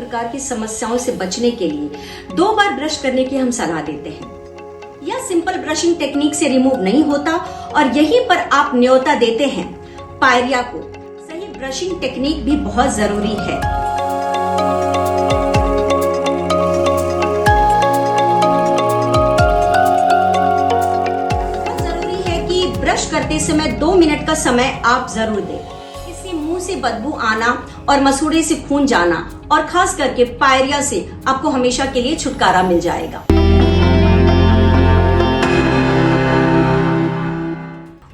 प्रकार की समस्याओं से बचने के लिए 2 बार ब्रश करने की हम सलाह देते हैं। यह सिंपल ब्रशिंग टेक्निक से रिमूव नहीं होता और यहीं पर आप न्योता देते हैं पायरिया को। सही ब्रशिंग टेक्निक भी बहुत जरूरी है। बहुत जरूरी है कि ब्रश करते समय 2 मिनट का समय आप जरूर दें। इससे मुंह से बदबू आना और मसूड़े से खून जाना और खास करके पायरिया से आपको हमेशा के लिए छुटकारा मिल जाएगा।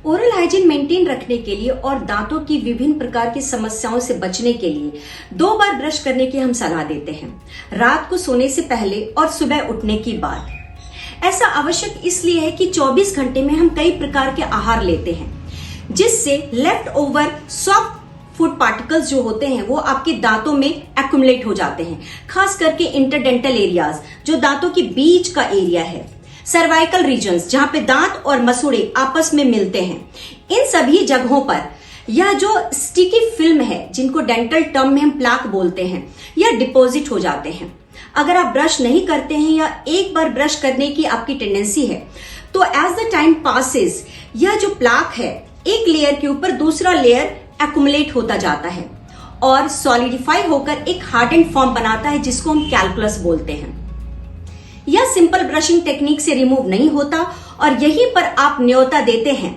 ओरल हाइजीन मेंटेन रखने के लिए और दांतों की विभिन्न प्रकार की समस्याओं से बचने के लिए 2 बार ब्रश करने की हम सलाह देते हैं, रात को सोने से पहले और सुबह उठने के बाद। ऐसा आवश्यक इसलिए है कि 24 घंटे में हम कई प्रकार के आहार लेते हैं, जिससे left over soft food particles जो होते हैं वो आपके दांतों में एक्युमुलेट हो जाते हैं, खास करके इंटरडेंटल एरियाज जो दांतों के बीच का एरिया है, सर्वाइकल रीजन्स जहां पे दांत और मसूड़े आपस में मिलते हैं। इन सभी जगहों पर यह जो स्टिकी फिल्म है, जिनको डेंटल टर्म में हम प्लाक बोलते हैं, यह डिपॉजिट हो जाते हैं। अगर आप ब्रश नहीं करते हैं या एक बार ब्रश करने की आपकी टेंडेंसी है तो एज द टाइम पासेस यह जो प्लाक है एक लेयर के ऊपर दूसरा लेयर एक्युमुलेट होता जाता है और सॉलिडिफाई होकर एक हार्डेंड फॉर्म बनाता है, जिसको हम कैलकुलस बोलते हैं। यह सिंपल ब्रशिंग टेक्निक से रिमूव नहीं होता और यहीं पर आप न्योता देते हैं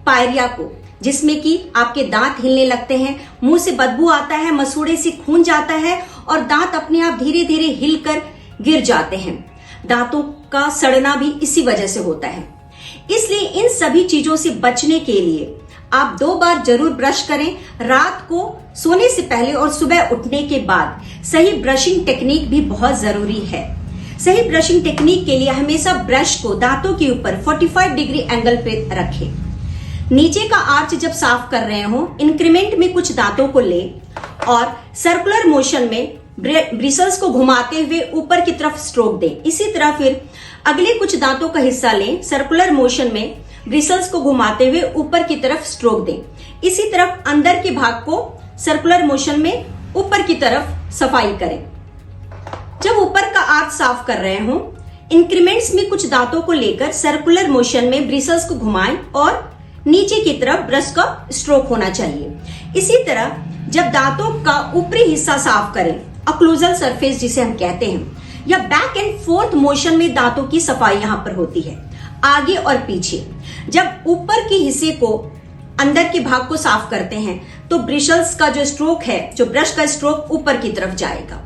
पायरिया को, जिसमें कि आपके दांत हिलने लगते हैं, मुंह से बदबू आता है, मसूड़े से खून जाता है और दांत अपने आप धीरे धीरे हिलकर गिर जाते हैं। दांतों का सड़ना भी इसी वजह से होता है। इसलिए इन सभी चीजों से बचने के लिए आप 2 बार जरूर ब्रश करें, रात को सोने से पहले और सुबह उठने के बाद। सही ब्रशिंग टेक्निक भी बहुत जरूरी है। सही ब्रशिंग टेक्निक के लिए हमेशा ब्रश को दांतों के ऊपर 45 डिग्री एंगल पे रखें। नीचे का आर्च जब साफ कर रहे हो, इंक्रीमेंट में कुछ दांतों को ले और सर्कुलर मोशन में ब्रिसल्स को घुमाते हुए ऊपर की तरफ स्ट्रोक दें। इसी तरह फिर अगले कुछ दांतों का हिस्सा लें, सर्कुलर मोशन में ब्रिसल्स को घुमाते हुए ऊपर की तरफ स्ट्रोक दें। इसी तरफ अंदर के भाग को सर्कुलर मोशन में ऊपर की तरफ सफाई करें। जब ऊपर का आर्च साफ कर रहे हो, इंक्रीमेंट्स में कुछ दांतों को लेकर सर्कुलर मोशन में ब्रिसल्स को घुमाएं और नीचे की तरफ ब्रश का स्ट्रोक होना चाहिए। इसी तरह जब दांतों का ऊपरी हिस्सा साफ करें, ऑक्लूजल सरफेस जिसे हम कहते हैं, या बैक एंड फोर्थ मोशन में दांतों की सफाई यहां पर होती है, आगे और पीछे। जब ऊपर के हिस्से को, अंदर के भाग को साफ करते हैं तो ब्रिसल्स का जो स्ट्रोक है, जो ब्रश का स्ट्रोक ऊपर की तरफ जाएगा।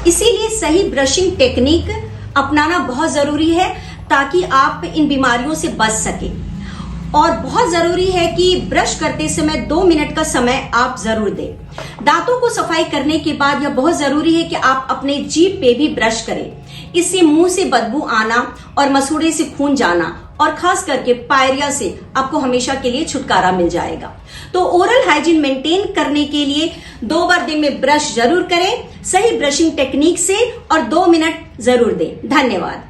इसीलिए सही ब्रशिंग टेक्निक अपनाना बहुत जरूरी है ताकि आप इन बीमारियों से बच सके। और बहुत जरूरी है कि ब्रश करते समय 2 मिनट का समय आप जरूर दें। दांतों को सफाई करने के बाद यह बहुत जरूरी है कि आप अपने जीभ पे भी ब्रश करें। इससे मुंह से बदबू आना और मसूड़े से खून जाना और खास करके पायरिया से आपको हमेशा के लिए छुटकारा मिल जाएगा। तो ओरल हाइजीन मेंटेन करने के लिए 2 बार दिन में ब्रश जरूर करें, सही ब्रशिंग टेक्निक से, और 2 मिनट जरूर दें। धन्यवाद।